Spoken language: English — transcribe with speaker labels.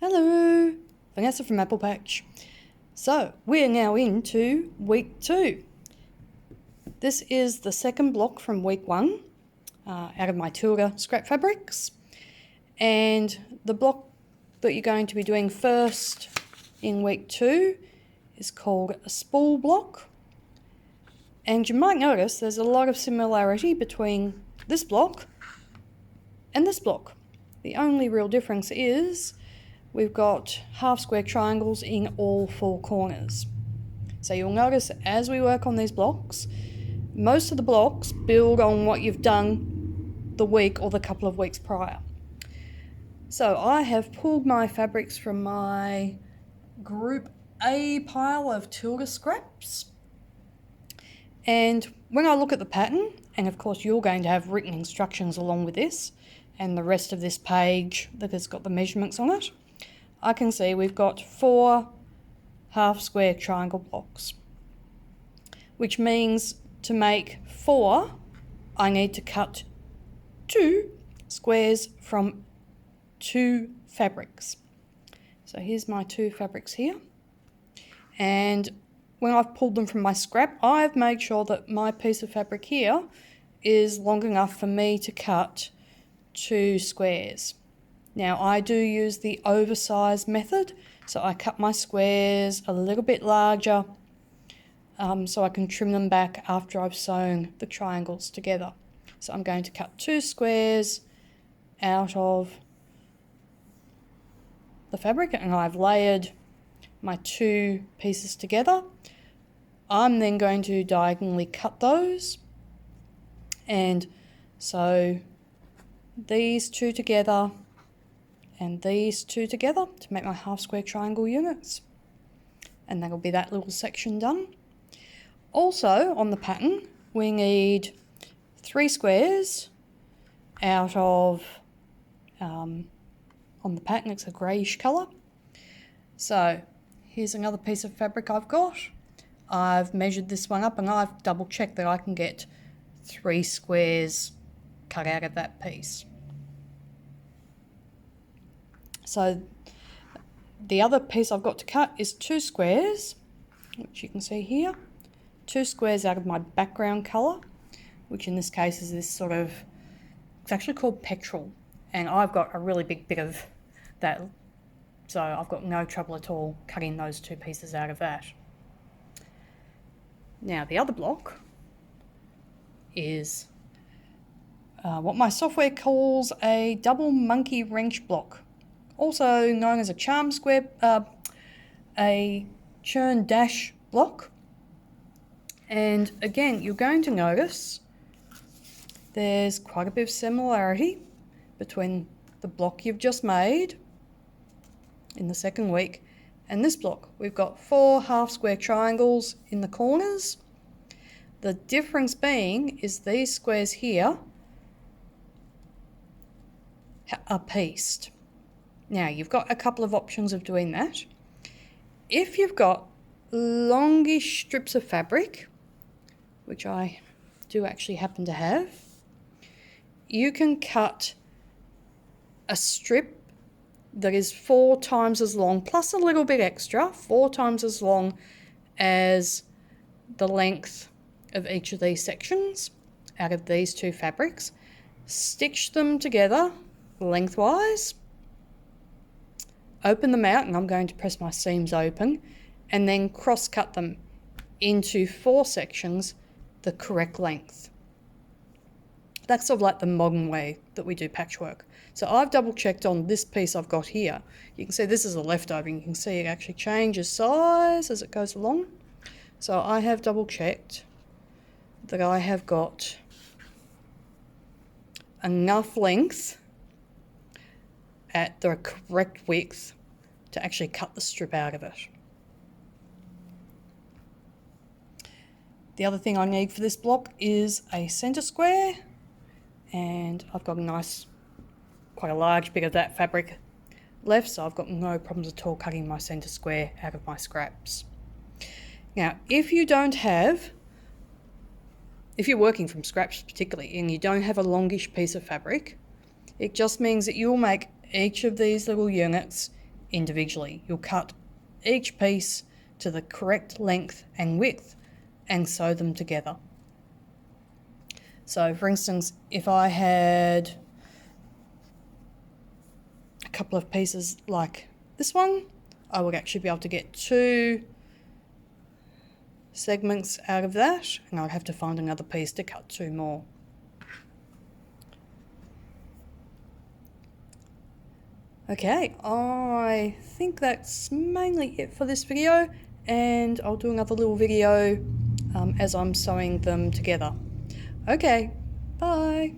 Speaker 1: Hello, Vanessa from Apple Patch. So we're now into week 2. This is the second block from week 1 out of my Tilda scrap fabrics, and the block that you're going to be doing first in week 2 is called a spool block. And you might notice there's a lot of similarity between this block and this block. The only real difference is we've got half square triangles in all 4 corners. So you'll notice as we work on these blocks, most of the blocks build on what you've done the week or the couple of weeks prior. So I have pulled my fabrics from my group A pile of Tilda scraps. And when I look at the pattern, and of course you're going to have written instructions along with this, and the rest of this page that has got the measurements on it, I can see we've got 4 half square triangle blocks, which means to make 4, I need to cut 2 squares from 2 fabrics. So here's my 2 fabrics here. And when I've pulled them from my scrap, I've made sure that my piece of fabric here is long enough for me to cut 2 squares. Now I do use the oversized method, so I cut my squares a little bit larger so I can trim them back after I've sewn the triangles together. So I'm going to cut 2 squares out of the fabric, and I've layered my 2 pieces together. I'm then going to diagonally cut those, and so these 2 together and these 2 together to make my half square triangle units, and that'll be that little section done. Also on the pattern we need 3 squares out of on the pattern it's a greyish colour. So here's another piece of fabric I've got. I've measured this one up and I've double checked that I can get 3 squares cut out of that piece. So the other piece I've got to cut is 2 squares, which you can see here. 2 squares out of my background colour, which in this case is this sort of, it's actually called petrol, and I've got a really big bit of that, so I've got no trouble at all cutting those 2 pieces out of that. Now the other block is what my software calls a double monkey wrench block, also known as a a Churn Dash block. And again, you're going to notice there's quite a bit of similarity between the block you've just made in the second week and this block. We've got 4 half square triangles in the corners. The difference being is these squares here are pieced. Now you've got a couple of options of doing that. If you've got longish strips of fabric, which I do actually happen to have, you can cut a strip that is 4 times as long, plus a little bit extra, 4 times as long as the length of each of these sections out of these 2 fabrics, stitch them together lengthwise, open them out, and I'm going to press my seams open, and then cross cut them into 4 sections the correct length. That's sort of like the modern way that we do patchwork. So I've double checked on this piece I've got here. You can see this is a leftover, and you can see it actually changes size as it goes along. So I have double checked that I have got enough length at the correct width to actually cut the strip out of it. The other thing I need for this block is a centre square, and I've got quite a large bit of that fabric left, so I've got no problems at all cutting my centre square out of my scraps. Now, if you're working from scraps particularly, and you don't have a longish piece of fabric, it just means that you'll make each of these little units individually. You'll cut each piece to the correct length and width and sew them together. So for instance, if I had a couple of pieces like this one, I would actually be able to get 2 segments out of that, and I'd have to find another piece to cut 2 more. Okay, I think that's mainly it for this video, and I'll do another little video as I'm sewing them together. Okay, bye.